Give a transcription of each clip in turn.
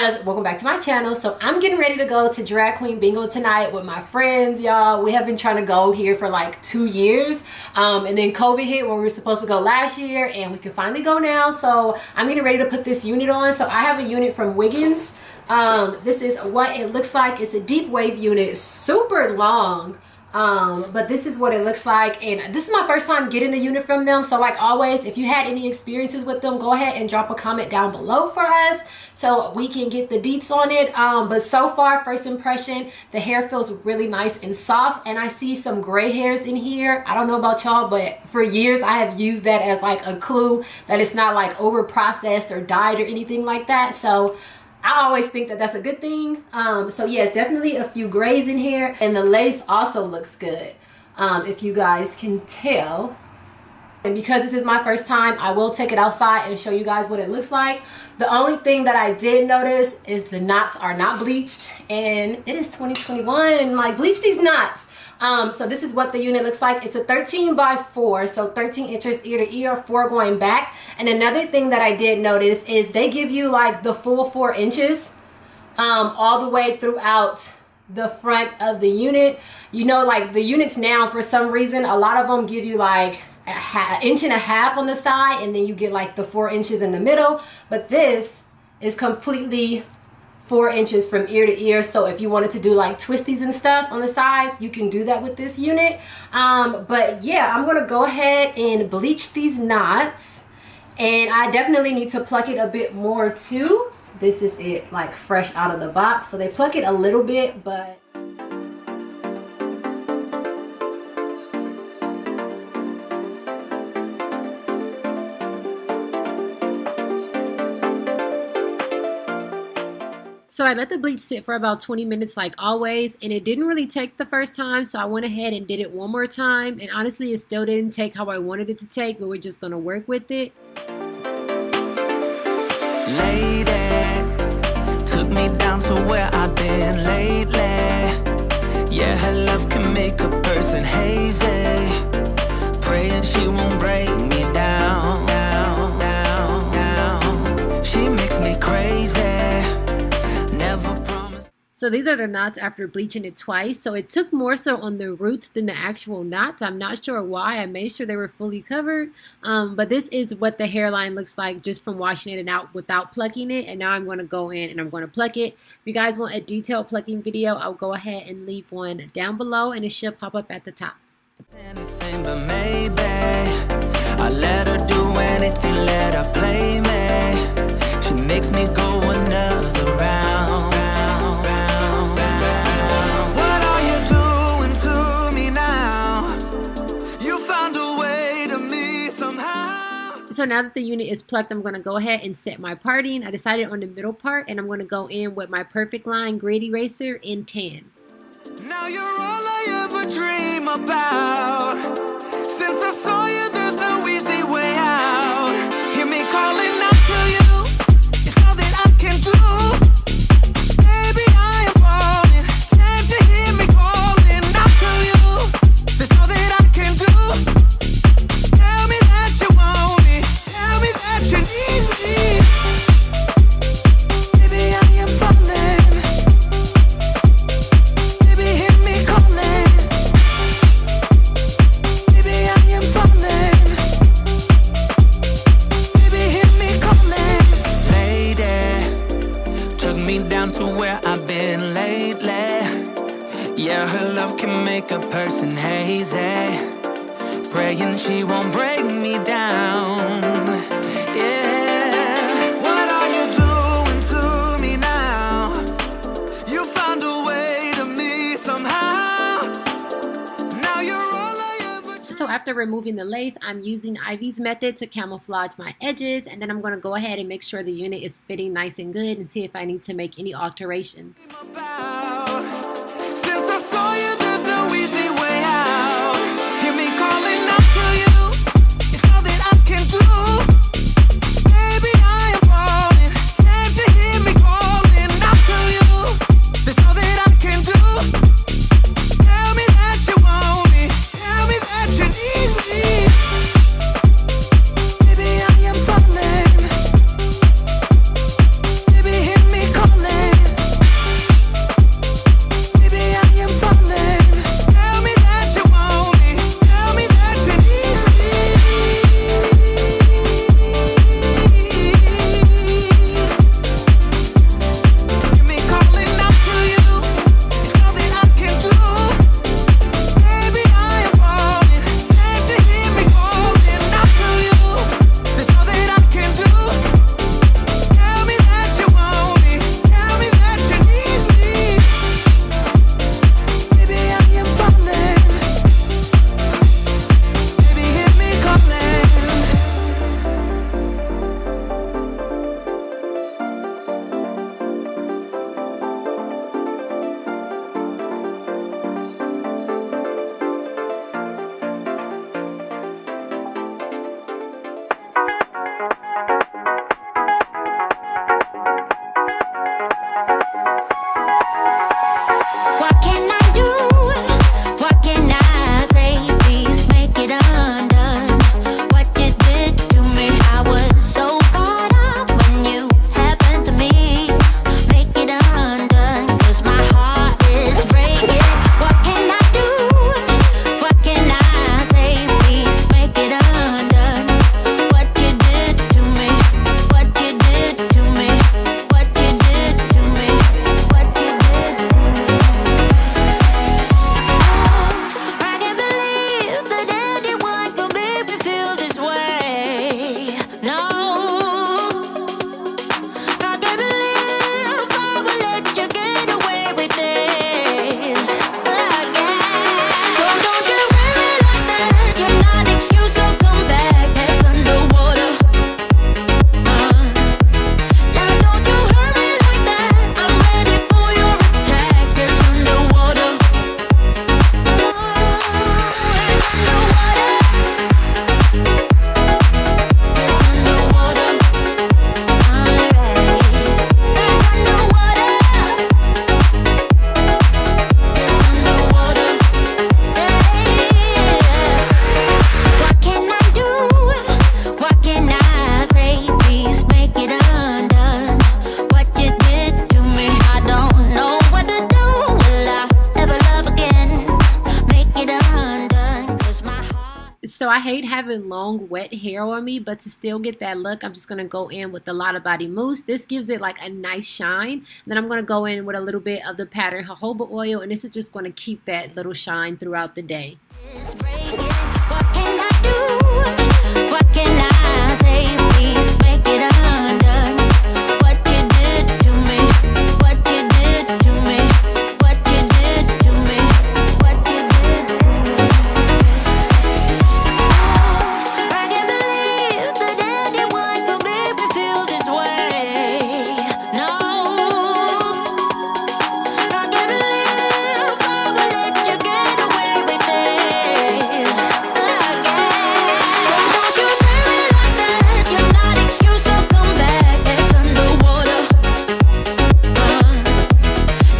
Welcome back to my channel. So I'm getting ready to go to drag queen bingo tonight with my friends, y'all. We have been trying to go here for like 2 years, and then COVID hit when we were supposed to go last year, and we can finally go now. So I'm getting ready to put this unit on. So I have a unit from Wiggins. This is what it looks like. It's a deep wave unit, super long, but this is what it looks like, and this is my first time getting a unit from them. So like always, if you had any experiences with them, go ahead and drop a comment down below for us so we can get the deets on it. But so far, first impression, the hair feels really nice and soft, and I see some gray hairs in here. I don't know about y'all, but for years I have used that as like a clue that it's not like over processed or dyed or anything like that. So I always think that that's a good thing. So yes, definitely a few grays in here, and the lace also looks good, if you guys can tell. And because this is my first time, I will take it outside and show you guys what it looks like. The only thing that I did notice is the knots are not bleached, and it is 2021. Like, bleach these knots. So this is what the unit looks like. It's a 13 by 4, so 13 inches ear to ear, 4 going back. And another thing that I did notice is they give you like the full 4 inches all the way throughout the front of the unit. You know, like the units now, for some reason, a lot of them give you like an inch and a half on the side, and then you get like the 4 inches in the middle. But this is completely 4 inches from ear to ear. So if you wanted to do like twisties and stuff on the sides, you can do that with this unit. But yeah, I'm gonna go ahead and bleach these knots, and I definitely need to pluck it a bit more too. This is it, like fresh out of the box, so they pluck it a little bit, but so I let the bleach sit for about 20 minutes like always, and it didn't really take the first time, so I went ahead and did it one more time, and honestly it still didn't take how I wanted it to take, but we're just gonna work with it. Lady, took me down to where I've been lately. Yeah, her love can make a person hazy, praying she won't break me down, down, down, down. She makes me crazy. So these are the knots after bleaching it twice. So it took more so on the roots than the actual knots. I'm not sure why. I made sure they were fully covered. But this is what the hairline looks like just from washing it out without plucking it. And now I'm going to go in and I'm going to pluck it. If you guys want a detailed plucking video, I'll go ahead and leave one down below, and it should pop up at the top. Anything but maybe I let her do anything, let her play me. She makes me go another round. So now that the unit is plucked, I'm going to go ahead and set my parting. I decided on the middle part, and I'm going to go in with my Perfect Line Grid Eraser in tan. Now you're all I ever dream about. Since I saw you, there's no easy way out. Hear me calling out to you. It's all that I can do. Baby, I am falling. Can't you hear me calling out to you? There's all that I can do. Tell me that you want me. Tell me that you need me. Baby, I am falling. Baby, hear me calling. Baby, I am falling. Baby, hear me calling. Lady, took me down to where I've been lately. Yeah, her love can make a person hazy, praying she won't break me down. Yeah, what are you doing to me now? You found a way to me somehow. Now you're all I ever. So after removing the lace, I'm using Ivy's method to camouflage my edges, and then I'm going to go ahead and make sure the unit is fitting nice and good and see if I need to make any alterations. Since I saw you, there's no easy way out. Hear me calling out to you. It's all that I can do. Baby, I am falling. Can't you hear me calling out to you? There's all that I can do. Tell me that you want me. Tell me that you need me. Baby, I am falling. Baby, hear me calling. having long wet hair on me, but to still get that look, I'm just going to go in with the Lot of Body Mousse. This gives it like a nice shine. And then I'm going to go in with a little bit of the pattern jojoba oil, and this is just going to keep that little shine throughout the day. What can I do? What can I say? Please make it undone. What you did to me? What you did to me? What you did to me? What you did to me? I can't believe that anyone could make me feel this way. No, I can't believe I will let you get away with this again. So don't you say it like that. You're not excuse, so come back. It's underwater.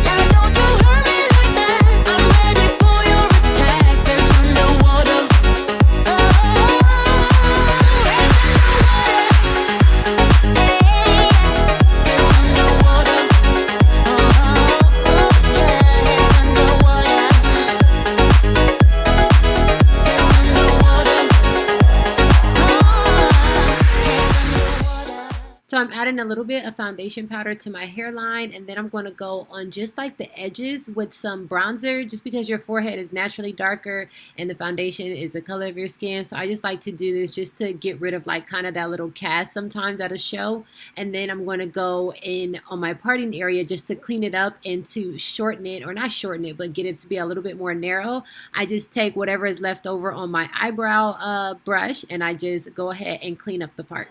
Yeah, don't you hurt me like that. I'm ready for your attack. It's underwater. It's underwater. It's So I'm adding a little bit of foundation powder to my hairline, and then I'm going to go on just like the edges with some bronzer, just because your forehead is naturally darker and the foundation is the color of your skin. So I just like to do this just to get rid of like kind of that little cast sometimes that'll show. And then I'm going to go in on my parting area just to clean it up and to shorten it, or not shorten it, but get it to be a little bit more narrow. I just take whatever is left over on my eyebrow brush, and I just go ahead and clean up the part.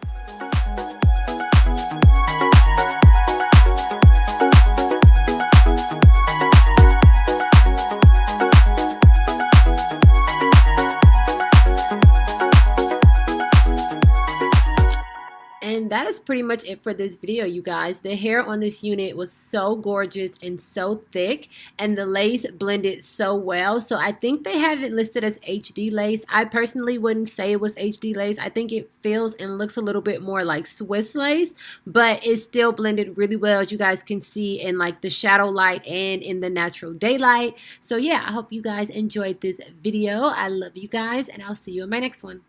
And that is pretty much it for this video, you guys. The hair on this unit was so gorgeous and so thick, and the lace blended so well. So I think they have it listed as HD lace. I personally wouldn't say it was HD lace. I think it feels and looks a little bit more like Swiss lace, but it still blended really well, as you guys can see in like the shadow light and in the natural daylight. So yeah, I hope you guys enjoyed this video. I love you guys, and I'll see you in my next one.